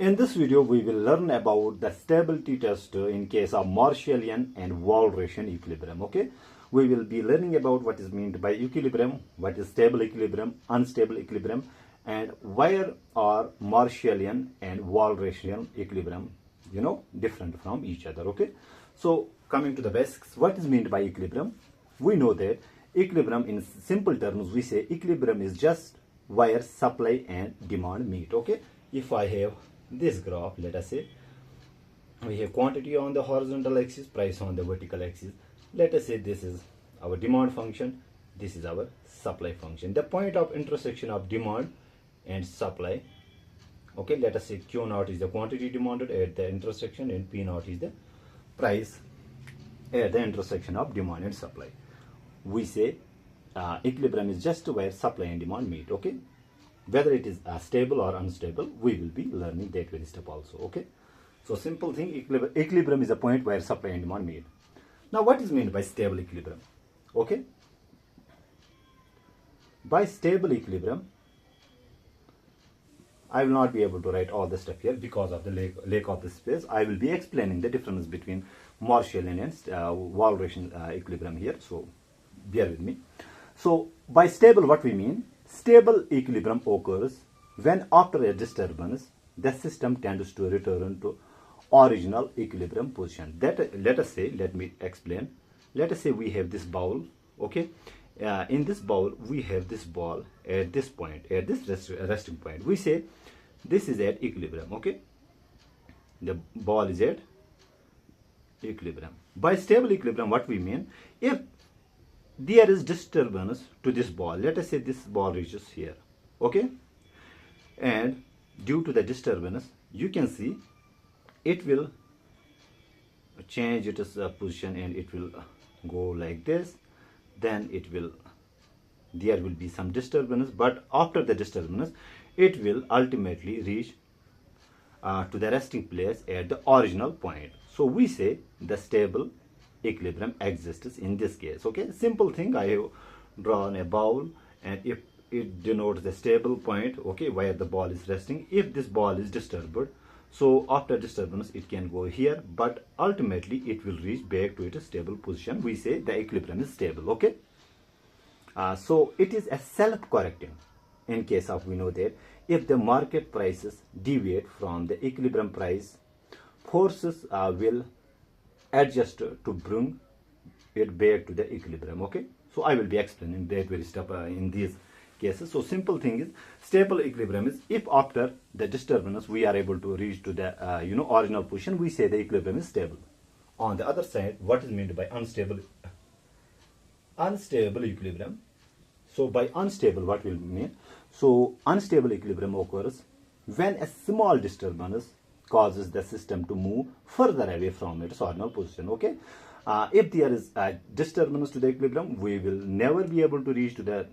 In this video, we will learn about the stability test in case of Marshallian and Walrasian equilibrium. Okay, we will be learning about what is meant by equilibrium, what is stable equilibrium, unstable equilibrium, and where are Marshallian and Walrasian equilibrium, different from each other. Okay, so coming to the basics, what is meant by equilibrium? We know that equilibrium, in simple terms, we say equilibrium is just where supply and demand meet. Okay, if I have this graph, let us say we have quantity on the horizontal axis, price on the vertical axis. Let us say this is our demand function, this is our supply function. The point of intersection of demand and supply, okay, let us say Q naught is the quantity demanded at the intersection and P naught is the price at the intersection of demand and supply. We say equilibrium is just where supply and demand meet. Okay, whether it is stable or unstable, we will be learning that very step also. Okay, so simple thing, equilibrium is a point where supply and demand meet. Now what is meant by stable equilibrium? Okay, by stable equilibrium, I will not be able to write all the stuff here because of the lack of the space. I will be explaining the difference between Marshallian and Walrasian equilibrium here, so bear with me. So by stable, what we mean? Stable equilibrium occurs when after a disturbance, the system tends to return to original equilibrium position. Let us say, let me explain. Let us say we have this bowl, okay? In this bowl, we have this ball at this point, at this resting point. We say this is at equilibrium, okay? The ball is at equilibrium. By stable equilibrium, what we mean? If there is disturbance to this ball, let us say this ball reaches here, okay, and due to the disturbance, you can see it will change its position and it will go like this. Then there will be some disturbance, but after the disturbance, it will ultimately reach to the resting place at the original point. So we say the stable equilibrium exists in this case. Okay, simple thing, I have drawn a bowl, and if it denotes the stable point, okay, where the ball is resting. If this ball is disturbed, so after disturbance it can go here, but ultimately it will reach back to its stable position. We say the equilibrium is stable. Okay, so it is a self-correcting in case of, we know that if the market prices deviate from the equilibrium price, forces will adjust to bring it back to the equilibrium. Okay, so I will be explaining that very step in these cases. So simple thing is, stable equilibrium is if after the disturbance we are able to reach to the original position, we say the equilibrium is stable. On the other side, what is meant by unstable equilibrium? So by unstable, what will mean? So unstable equilibrium occurs when a small disturbance causes the system to move further away from its original position. Okay, if there is a disturbance to the equilibrium, we will never be able to reach to the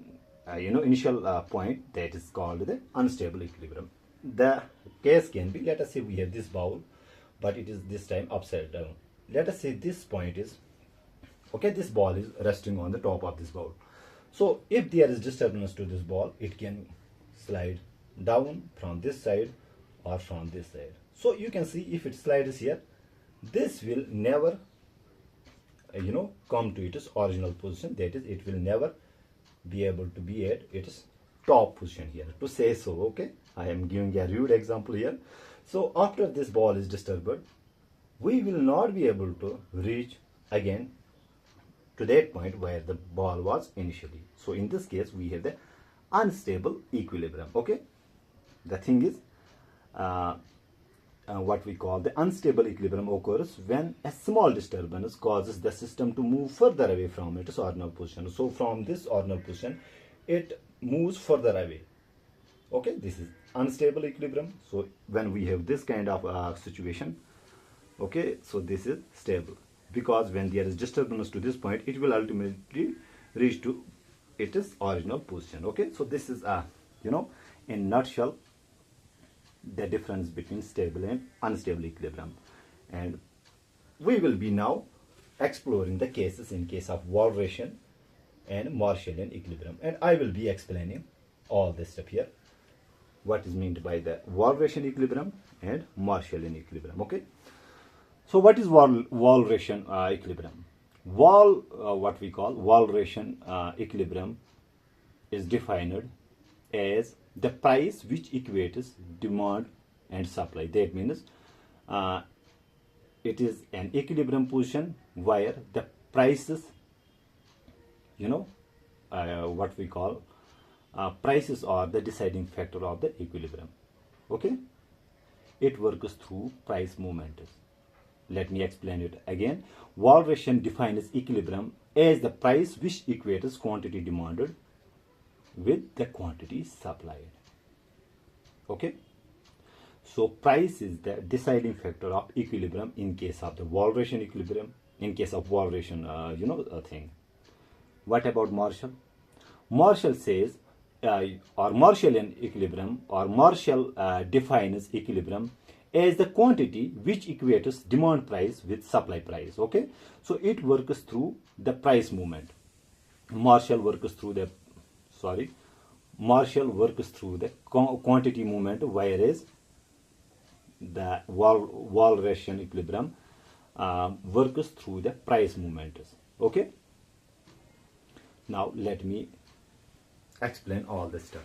initial point, that is called the unstable equilibrium. The case can be, let us say we have this bowl, but it is this time upside down. Let us say this point is, okay, this ball is resting on the top of this bowl. So if there is disturbance to this ball, it can slide down from this side or from this side. So you can see if it slides here, this will never come to its original position. That is, it will never be able to be at its top position here, to say so. Okay, I am giving a rude example here. So after this ball is disturbed, we will not be able to reach again to that point where the ball was initially. So in this case, we have the unstable equilibrium. Okay, the thing is, what we call the unstable equilibrium occurs when a small disturbance causes the system to move further away from its original position. So from this original position, it moves further away. Okay, this is unstable equilibrium. So when we have this kind of situation, okay, so this is stable, because when there is disturbance to this point, it will ultimately reach to its original position. Okay, so this is in nutshell the difference between stable and unstable equilibrium. And we will be now exploring the cases in case of Walrasian and Marshallian equilibrium, and I will be explaining all this stuff here. What is meant by the Walrasian equilibrium, and Marshallian equilibrium. Okay. So what is Walrasian equilibrium? What we call Walrasian equilibrium is defined as the price which equates demand and supply. That means it is an equilibrium position where the prices, what we call prices are the deciding factor of the equilibrium. Okay, it works through price movements. Let me explain it again. Walrasian defines equilibrium as the price which equates quantity demanded with the quantity supplied. Okay, so price is the deciding factor of equilibrium in case of the Walrasian equilibrium, in case of Walrasian thing. What about Marshall? Marshall says or Marshallian equilibrium, or Marshall defines equilibrium as the quantity which equates demand price with supply price. Okay, so it works through the price movement. Marshall works through the quantity movement, whereas the Walrasian equilibrium works through the price movement. Okay, now let me explain all this stuff,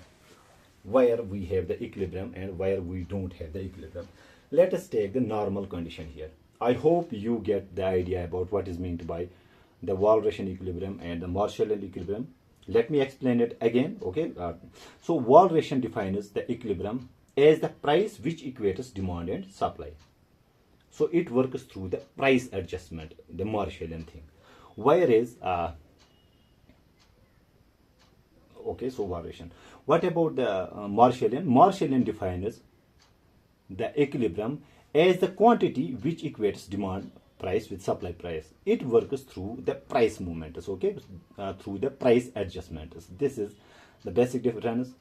where we have the equilibrium and where we don't have the equilibrium. Let us take the normal condition here. I hope you get the idea about what is meant by the Walrasian equilibrium and the Marshallian equilibrium. Let me explain it again. Okay, so Walrasian defines the equilibrium as the price which equates demand and supply. So it works through the price adjustment, the Marshallian thing. Whereas okay, so Walrasian. What about the Marshallian? Marshallian defines the equilibrium as the quantity which equates demand price with supply price. It works through the price movements. Okay, through the price adjustments. This is the basic difference.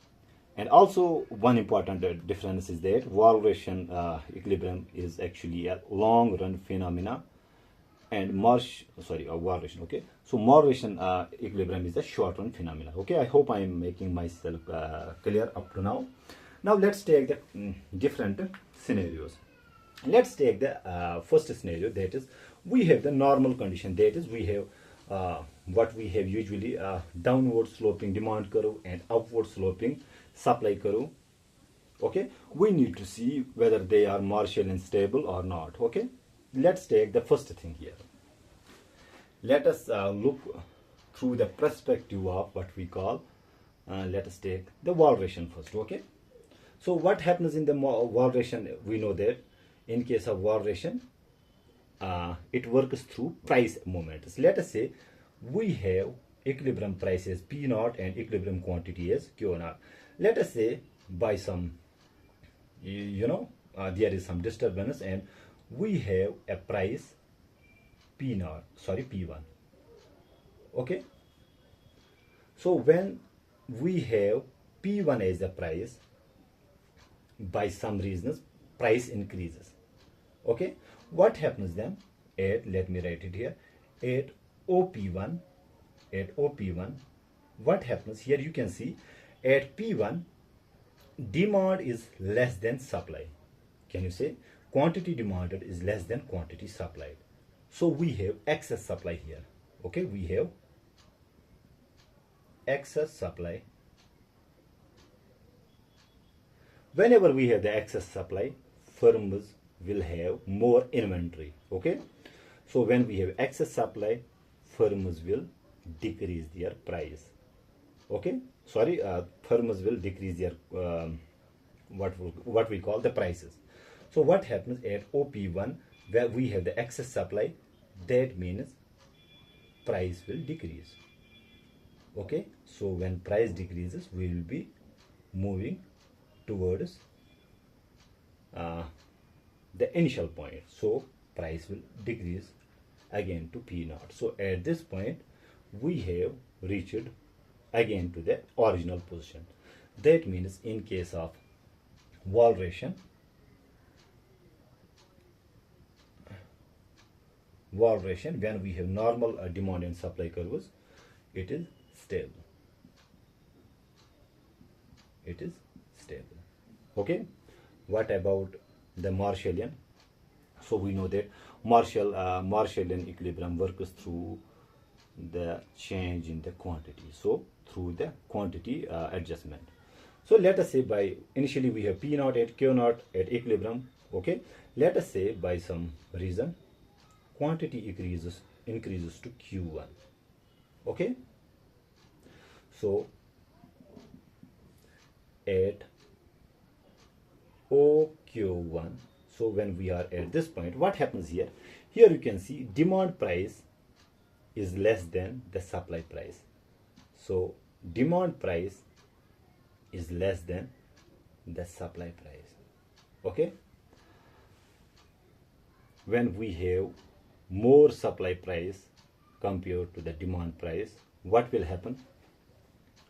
And also one important difference is that Walrasian equilibrium is actually a long run phenomena, and Walrasian. Okay, so Walrasian equilibrium is a short run phenomena. Okay, I hope I am making myself clear up to now. Now let's take the different scenarios. Let's take the first scenario, that is we have the normal condition, that is we have what we have usually downward sloping demand curve and upward sloping supply curve. Okay, we need to see whether they are Marshallian stable or not. Okay, let's take the first thing here. Let us look through the perspective of what we call let us take the Walrasian first. Okay, so what happens in the Walrasian? We know that in case of Walrasian it works through price movements. Let us say we have equilibrium price as P naught and equilibrium quantity as Q naught. Let us say by some there is some disturbance and we have a price P1. Okay, so when we have P1 as the price, by some reasons price increases. Okay, what happens then at, let me write it here, at OP1, what happens here? You can see at P1 demand is less than supply. Can you say quantity demanded is less than quantity supplied? So we have excess supply here. Okay, we have excess supply. Whenever we have the excess supply, firms will have more inventory. Okay, so when we have excess supply, firms will decrease their price. Okay, firms will decrease their what we call the prices. So what happens at OP1, where we have the excess supply, that means price will decrease. Okay, so when price decreases, we will be moving towards the initial point. So price will decrease again to P naught. So at this point we have reached again to the original position. That means in case of Walrasian, when we have normal demand and supply curves, it is stable. Okay, what about the Marshallian. So we know that Marshallian equilibrium works through the change in the quantity, so through the quantity adjustment. So let us say by initially we have P naught at Q naught at equilibrium. Okay, let us say by some reason quantity increases to Q1. Okay, so at OQ1, so when we are at this point, what happens here? Here you can see demand price is less than the supply price. So demand price is less than the supply price. Okay, when we have more supply price compared to the demand price, what will happen?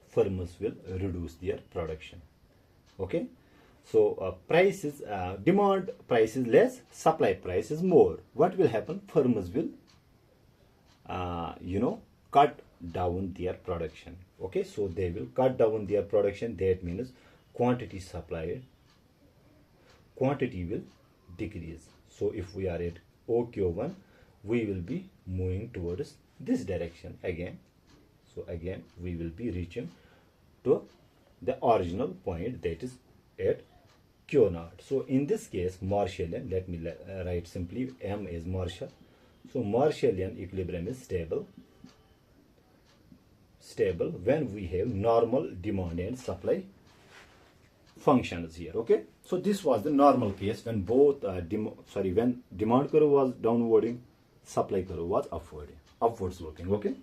Firms will reduce their production. Okay, so demand price is less, supply price is more. What will happen? Firms will cut down their production. Okay, so they will cut down their production. That means quantity supplied, quantity will decrease. So if we are at OQ1, we will be moving towards this direction again. So again we will be reaching to the original point, that is at Q naught. So in this case Marshallian, let me write simply M is Marshall. So Marshallian equilibrium is stable when we have normal demand and supply functions here. Okay, so this was the normal case when both when demand curve was downwarding, supply curve was upwards looking. Okay,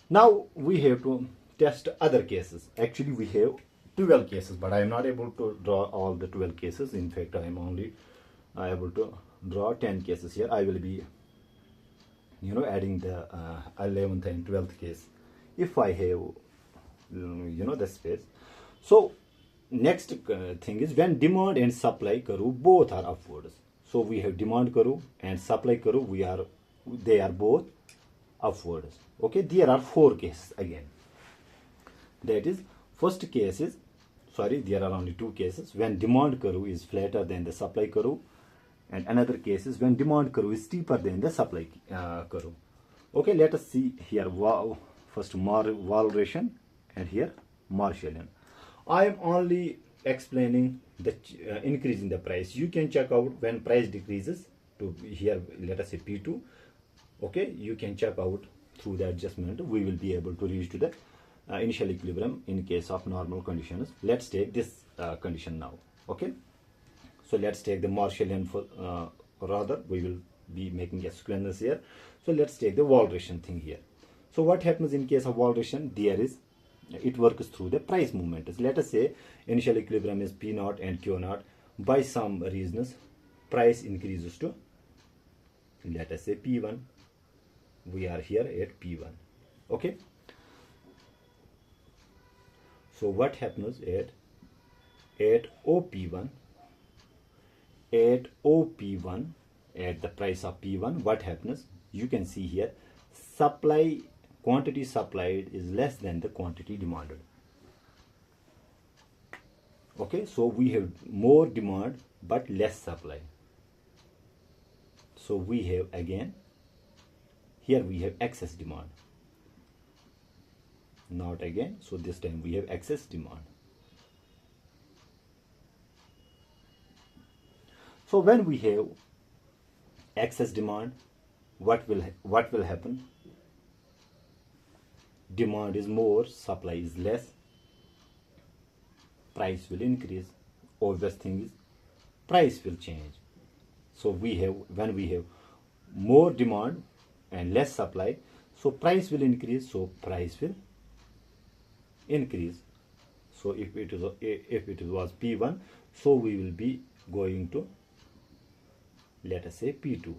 now we have to test other cases. Actually we have 12 cases, but I am not able to draw all the 12 cases. In fact, I am only able to draw 10 cases here. I will be adding the 11th and 12th case if I have the space. So next thing is when demand and supply curve both are upwards. So we have demand curve and supply curve, they are both upwards. Okay, there are 4 cases again. That is, first case is, there are only 2 cases, when demand curve is flatter than the supply curve, and another case is when demand curve is steeper than the supply curve. Okay, let us see here. First Walrasian and here Marshallian. I am only explaining the increase in the price. You can check out when price decreases to here, let us say P2. Okay, you can check out through the adjustment. We will be able to reach to the initial equilibrium in case of normal conditions. Let's take this condition now. Okay, so let's take the Marshallian rather we will be making a sequence here. So let's take the Walrasian thing here. So what happens in case of Walrasian? It works through the price movement. Let us say initial equilibrium is P naught and Q naught. By some reasons price increases to, let us say, P1. We are here at P1. Okay, so what happens at OP1, at the price of P1, what happens? You can see here quantity supplied is less than the quantity demanded. Okay, so we have more demand but less supply. So we have again, here we have excess demand. Not again, so this time we have excess demand. So when we have excess demand, what will happen? Demand is more, supply is less, price will increase. Obvious thing is price will change. So when we have more demand and less supply, so price will increase, so price will increase. So if it was P1, so we will be going to, let us say, P2.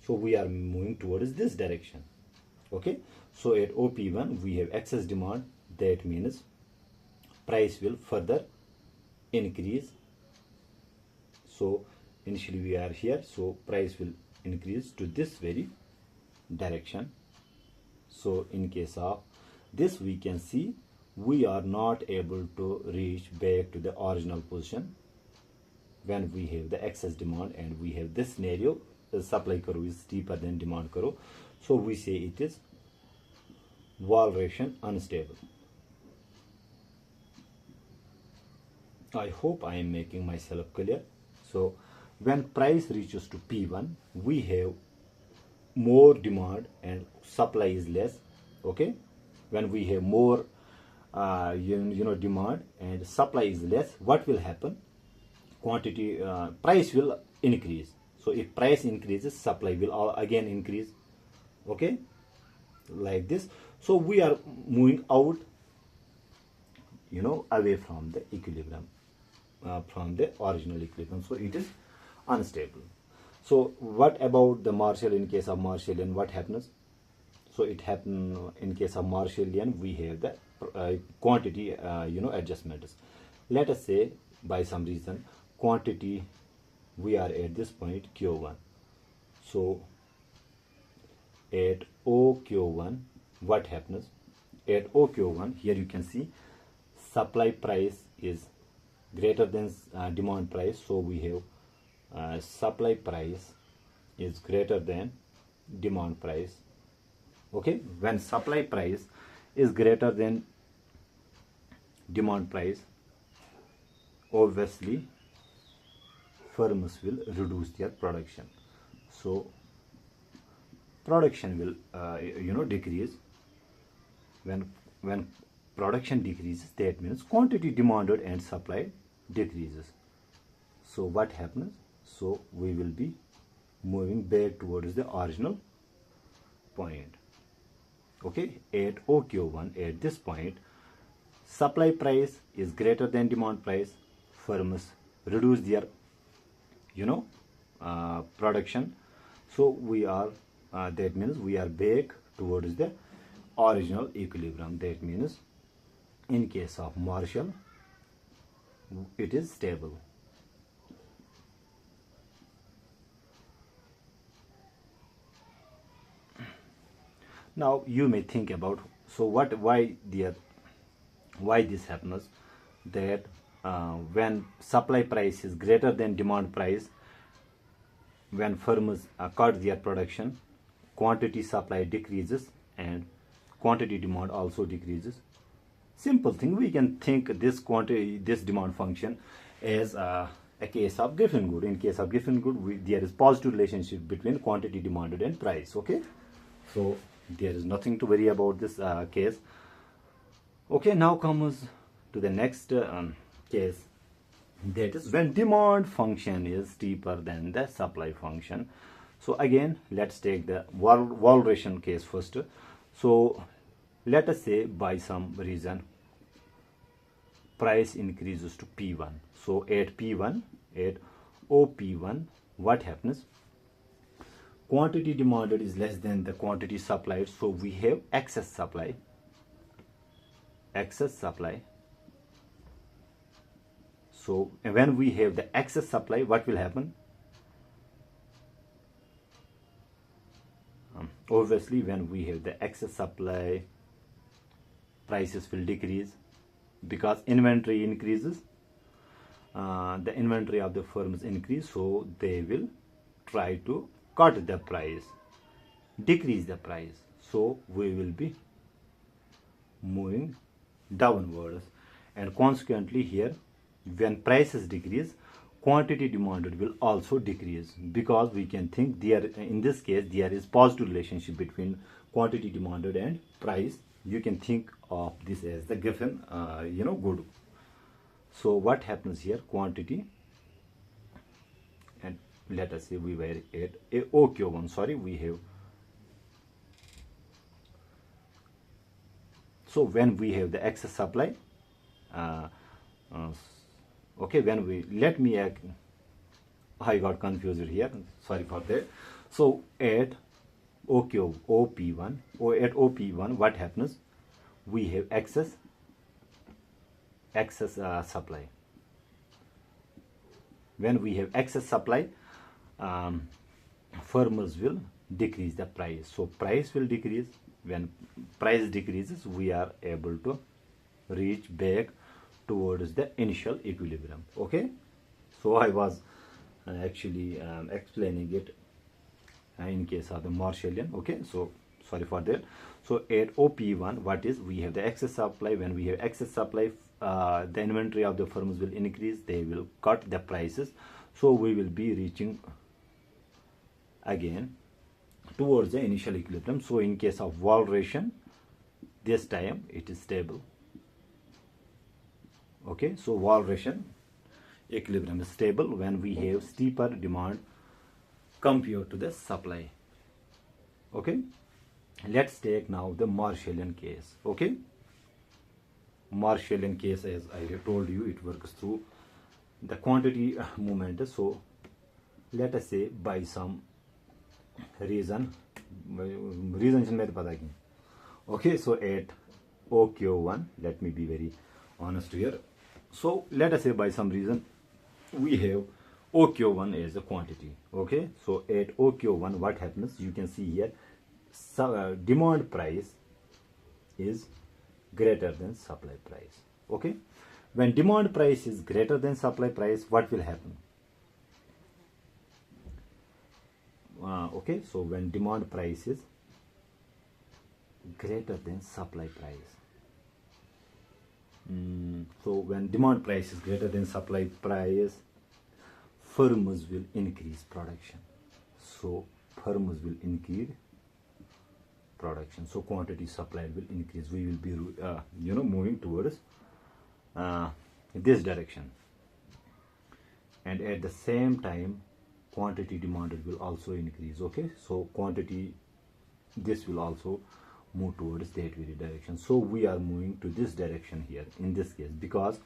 So we are moving towards this direction. Okay, so at OP1 we have excess demand. That means price will further increase. So initially we are here, so price will increase to this very direction. So in case of this, we can see we are not able to reach back to the original position. when we have the excess demand and we have this scenario, the supply curve is steeper than demand curve, so we say it is Walrasian unstable. I hope I am making myself clear. So when price reaches to P1, we have more demand and supply is less. Okay, when we have more demand and supply is less, what will happen? Quantity price will increase. So if price increases, supply will again increase. Okay, like this. So we are moving out, away from the equilibrium, from the original equilibrium. So it is unstable. So what about the Marshallian? In case of Marshallian, what happens? So it happens in case of Marshallian, we have the quantity adjustments. Let us say by some reason quantity, we are at this point Q1. So at OQ1, what happens? At OQ1, here you can see supply price is greater than demand price. So we have supply price is greater than demand price. Okay, when supply price is greater than demand price, obviously firms will reduce their production. So production will decrease. When production decreases, that means quantity demanded and supply decreases. So what happens? So we will be moving back towards the original point. Okay, at OQ1, at this point, supply price is greater than demand price. Firms reduce their production. So we are that means we are back towards the original equilibrium. That means in case of Marshall, it is stable. Now you may think about, so why this happens, that when supply price is greater than demand price, when firms cut their production, quantity supply decreases and quantity demand also decreases. Simple thing, we can think this demand function as a case of given good. In case of given good, there is positive relationship between quantity demanded and price. Okay, so there is nothing to worry about this case. Okay, now comes to the next case, that is when demand function is steeper than the supply function. So again, let's take the Walrasian case first. So let us say by some reason price increases to P1. So at P1, at OP1, what happens? Quantity demanded is less than the quantity supplied, so we have excess supply. So when we have the excess supply, what will happen? Obviously, when we have the excess supply, prices will decrease because inventory increases. The inventory of the firms increase, so they will try to cut the price, decrease the price. So we will be moving downwards, and consequently here, when prices decrease, quantity demanded will also decrease, because we can think there, in this case, there is positive relationship between quantity demanded and price. You can think of this as the given good. So what happens here? Quantity, and let us say we were at OQ1, sorry, we have, so when we have the excess supply, okay, when we, let me, I got confused here, sorry for that. So at OP1, or at OP1, what happens? We have excess supply. When we have excess supply, firms will decrease the price. So price will decrease. When price decreases, we are able to reach back towards the initial equilibrium. Okay, So I was actually explaining it in case of the Marshallian. Okay, so sorry for that. So at OP1, what is, we have the excess supply. When we have excess supply, the inventory of the firms will increase, they will cut the prices, so we will be reaching again towards the initial equilibrium. So in case of Walrasian, this time it is stable. Okay, so Walrasian equilibrium is stable when we have steeper demand compared to the supply. Okay, let's take now the Marshallian case. Okay, Marshallian case, as I have told you, it works through the quantity movement. So let us say by some reason isn't pata ki. Okay, so at OQ1, let me be very honest here. So let us say by some reason we have OQ1 as a quantity. Okay, so at OQ1, what happens, you can see here, demand price is greater than supply price. Okay, when demand price is greater than supply price, what will happen? Okay, so when demand price is greater than supply price, so when demand price is greater than supply price, firms will increase production. So firms will increase production, so quantity supplied will increase. We will be moving towards this direction, and at the same time quantity demanded will also increase. Okay, so quantity, this will also move towards that very direction. So we are moving to this direction here in this case, because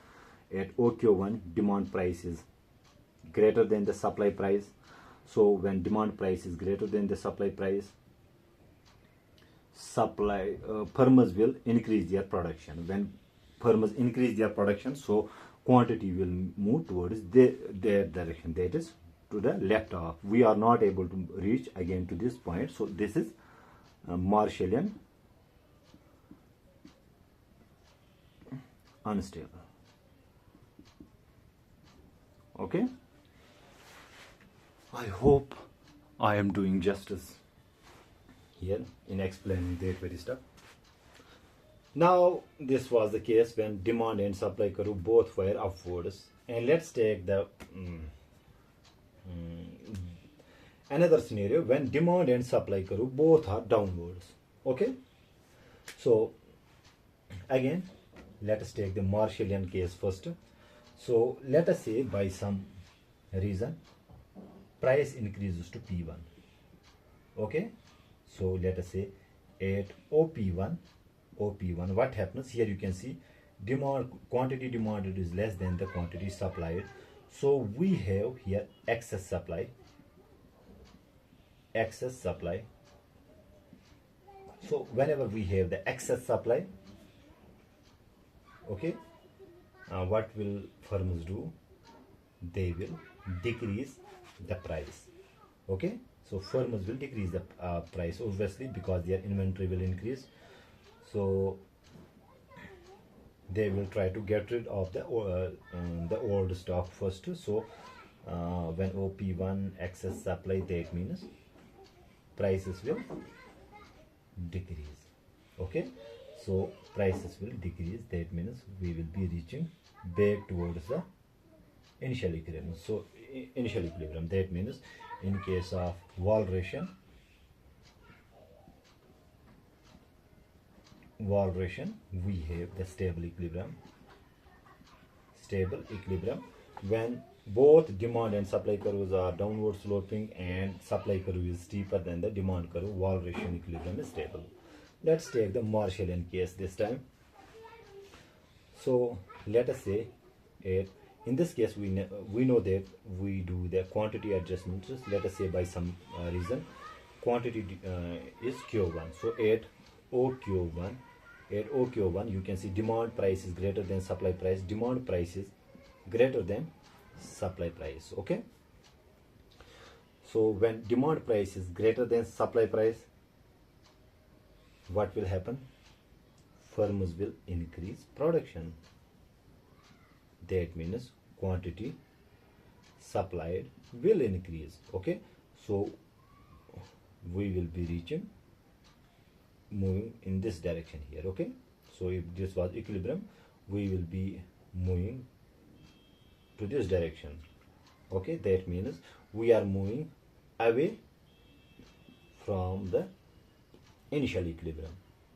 at OQ1 demand price is greater than the supply price. So when demand price is greater than the supply price, firms will increase their production. When firms increase their production, so quantity will move towards their direction, that is to the left of. We are not able to reach again to this point. So this is Marshallian unstable. Okay, I hope I am doing justice here in explaining that very stuff. Now this was the case when demand and supply curve both were upwards, and let's take the another scenario when demand and supply curve both are downwards. Okay, so again let us take the Marshallian case first. So let us say by some reason price increases to P1. Okay, so let us say at OP1, what happens here, you can see quantity demanded is less than the quantity supplied. So we have here excess supply. So whenever we have the excess supply, okay, what will firms do? They will decrease the price. Okay, so firms will decrease the price, obviously, because their inventory will increase. So they will try to get rid of the old stock first. So when OP1 excess supply, that means prices will decrease. Okay, so prices will decrease, that means we will be reaching back towards the initial equilibrium. So initial equilibrium, that means in case of Walrasian, we have the stable equilibrium when both demand and supply curves are downward sloping and supply curve is steeper than the demand curve. Walrasian equilibrium is stable. Let's take the Marshallian case this time. So let us say in this case we know that we do the quantity adjustments. Let us say by some reason quantity is Q1. So at OQ1, you can see demand price is greater than supply price. Demand price is greater than supply price. Okay, so when demand price is greater than supply price, what will happen? Firms will increase production. That means quantity supplied will increase. Okay, so we will be reaching, moving in this direction here. Okay, so if this was equilibrium, we will be moving to this direction. Okay, that means we are moving away from the initial equilibrium.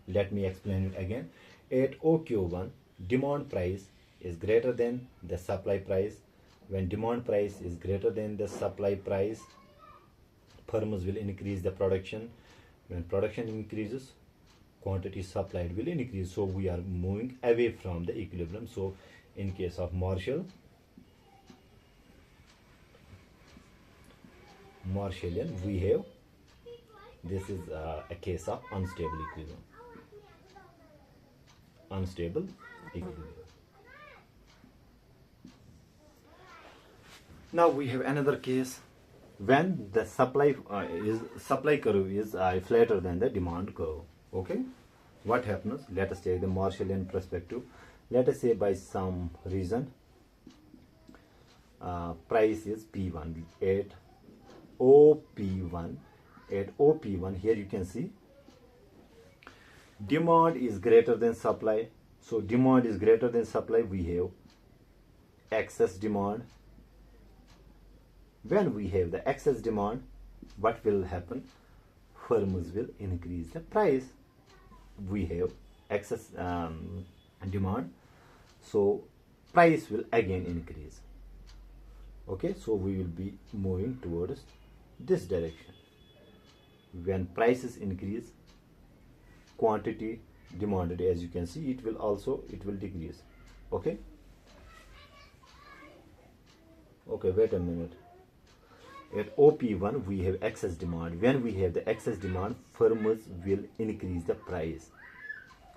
Let me explain it again. At OQ1, demand price is greater than the supply price. When demand price is greater than the supply price, firms will increase the production. When production increases, quantity supplied will increase. So we are moving away from the equilibrium. So in case of Marshallian, we have, this is a case of unstable equilibrium. Unstable equilibrium. Now we have another case when the supply curve is flatter than the demand curve. Okay, what happens? Let us take the Marshallian perspective. Let us say by some reason price is P1 at OP1. At OP1, here you can see demand is greater than supply. So demand is greater than supply, we have excess demand. When we have the excess demand, what will happen? Firms will increase the price. We have excess demand, so price will again increase. Okay, so we will be moving towards this direction. When prices increase, quantity demanded, as you can see, it will decrease. Okay, wait a minute. At OP1 we have excess demand. When we have the excess demand, firms will increase the price.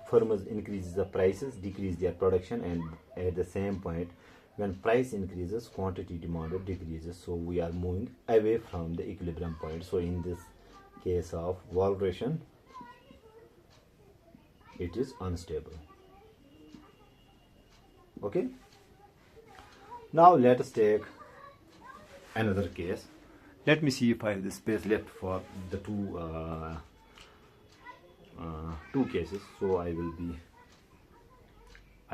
Firms increases the prices, decrease their production, and at the same point, when price increases, quantity demanded decreases. So we are moving away from the equilibrium point. So in this case of Walrasian, it is unstable. Okay, now let us take another case. Let me see if I have the space left for the two cases. So I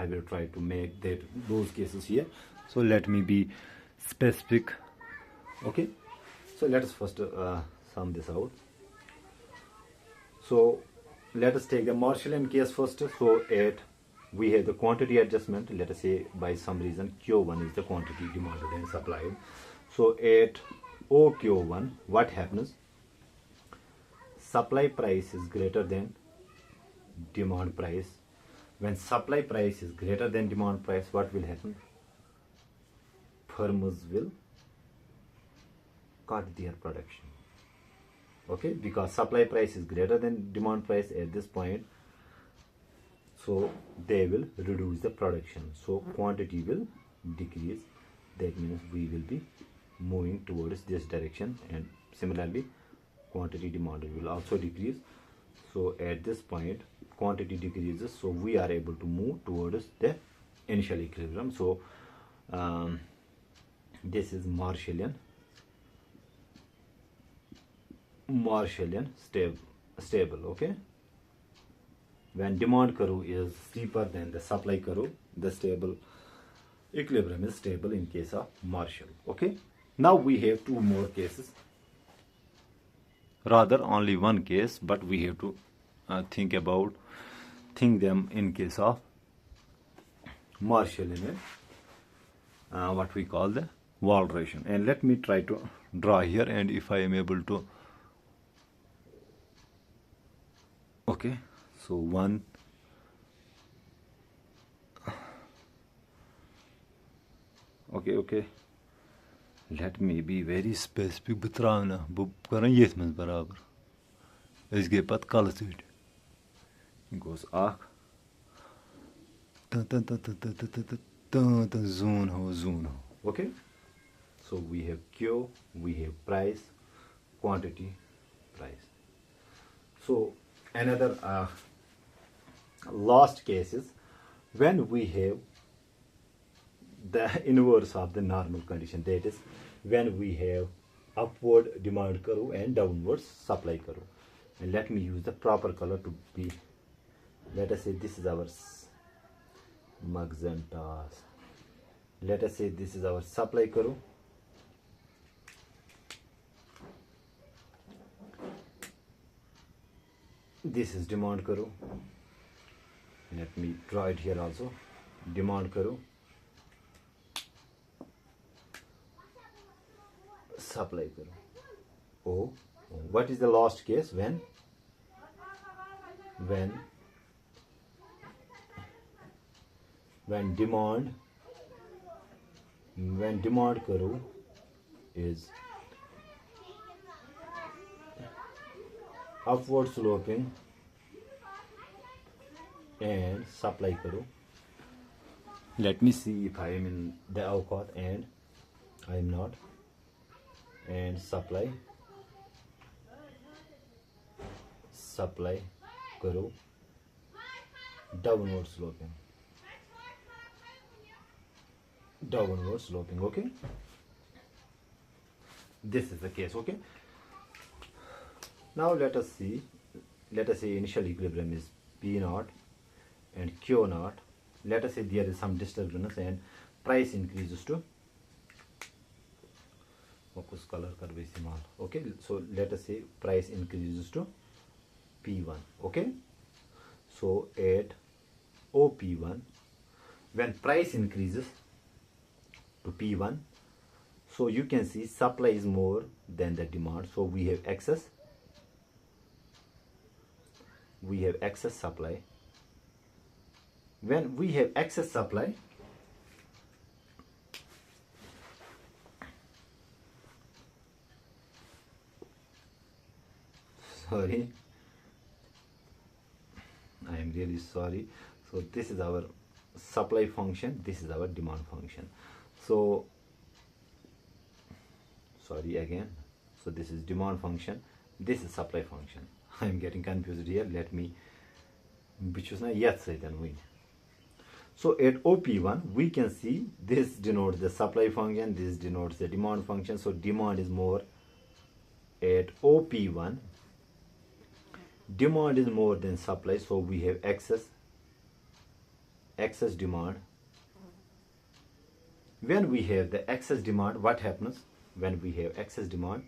will try to make those cases here. So let me be specific. Okay, so let us first sum this out. So let us take the Marshallian case first. So we have the quantity adjustment. Let us say by some reason Q1 is the quantity demanded and supplied. So at OQ1, what happens? Supply price is greater than demand price. When supply price is greater than demand price, what will happen? Firms will cut their production. Okay, because supply price is greater than demand price at this point, so they will reduce the production. So quantity will decrease. That means we will be moving towards this direction, and similarly quantity demanded will also decrease. So at this point quantity decreases, so we are able to move towards the initial equilibrium. So this is Marshallian stable. Okay, when demand curve is steeper than the supply curve, the stable equilibrium is stable in case of Marshall. Okay, now we have two more cases, rather only one case, but we have to think them in case of Marshallian, what we call the Walrasian. And let me try to draw here, and if I am able to. Okay, so one. Okay. Let me be very specific. Betrawna, bukkaran yetmez beraber. Ezge pat kalıtıydı. Goes ah. Zone ho. Okay. So we have Q, we have price, quantity, price. So another last case is when we have the inverse of the normal condition, that is when we have upward demand karo and downward supply karo. And let me use the proper color to be, let us say this is our magenta, let us say this is our supply karo, this is demand karo, let me draw it here also, demand karo, supply karo. Oh, what is the last case? When demand karo is upward sloping and supply karo. Let me see if I am in the awqat and I am not. And supply karo, downward sloping, okay, this is the case. Okay, now let us say initial equilibrium is P0 and Q0. Let us say there is some disturbance and price increases to, okay, so let us say price increases to P1. Okay, so at OP1, when price increases to P1, so you can see supply is more than the demand, so we have excess supply. When we have excess supply, sorry, I am really sorry. So this is our supply function, this is our demand function. So sorry again, so this is demand function, this is supply function. I am getting confused here. Let me choose now. Yes, then we. So at OP1 we can see this denotes the supply function, this denotes the demand function. So demand is more at OP1. Demand is more than supply, so we have excess demand. When we have the excess demand, what happens? When we have excess demand,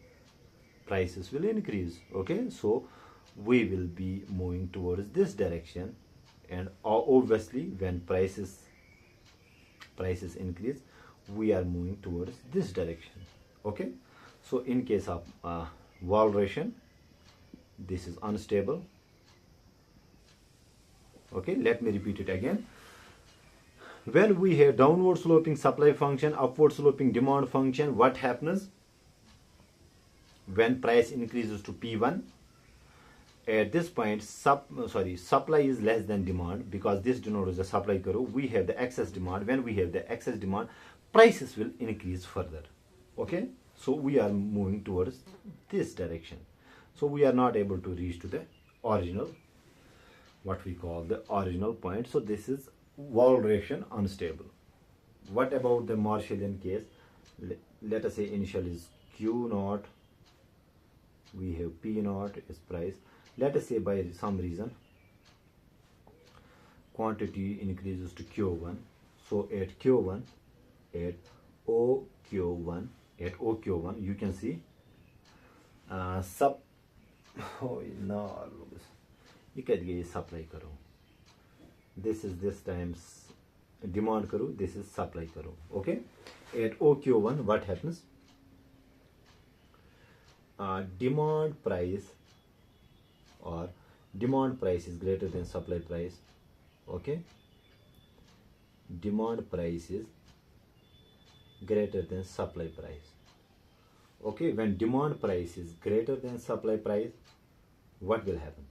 prices will increase. Okay, so we will be moving towards this direction, and obviously when prices increase, we are moving towards this direction. Okay, so in case of Walrasian, this is unstable. Okay, let me repeat it again. When we have downward sloping supply function, upward sloping demand function, what happens? When price increases to P1, at this point supply is less than demand, because this denotes the supply curve. We have the excess demand. When we have the excess demand, prices will increase further. Okay, so we are moving towards this direction. So we are not able to reach to the original, what we call the original point. So this is Walrasian unstable. What about the Marshallian case? Let us say initial is Q0, we have P0 is price. Let us say by some reason quantity increases to Q1. So at Q1, at OQ1, you can see supply karo. This is this times demand karo, this is supply karo. Okay, at OQ1 what happens? Demand price is greater than supply price. Okay, demand price is greater than supply price. Okay, when demand price is greater than supply price, what will happen?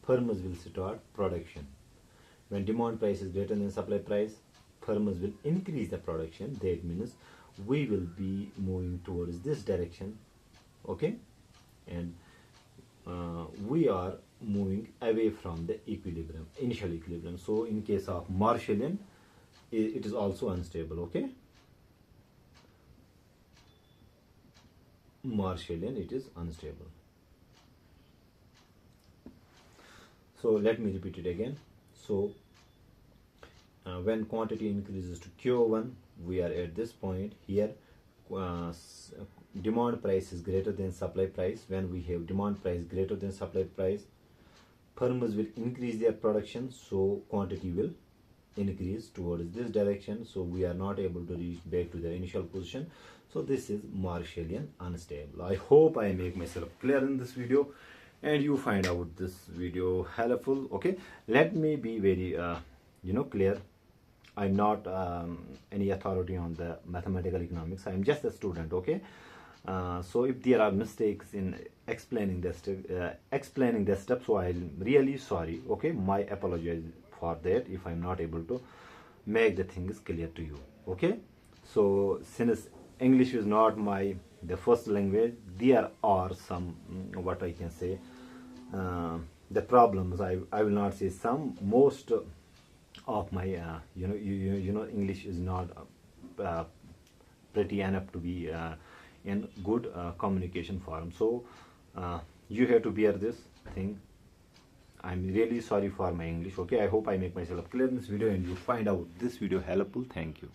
Firms will start production. When demand price is greater than supply price, firms will increase the production. That means we will be moving towards this direction. Okay, and we are moving away from the equilibrium, initial equilibrium. So in case of Marshallian, it is also unstable. Okay, Marshallian, it is unstable. So let me repeat it again. So when quantity increases to Q1, we are at this point here. Demand price is greater than supply price. When we have demand price greater than supply price, firms will increase their production, so quantity will increase towards this direction. So we are not able to reach back to the initial position. So this is Marshallian unstable. I hope I make myself clear in this video and you find out this video helpful. Okay, let me be very clear. I'm not any authority on the mathematical economics. I'm just a student. Okay, so if there are mistakes in explaining the steps, so I'm really sorry. Okay, my apologies for that if I'm not able to make the things clear to you. Okay, so since English is not the first language, there are some what I can say the problems. I will not say some, most of my English is not pretty enough to be in good communication form. So you have to bear this thing. I'm really sorry for my English. Okay, I hope I make myself clear in this video and you find out this video helpful. Thank you.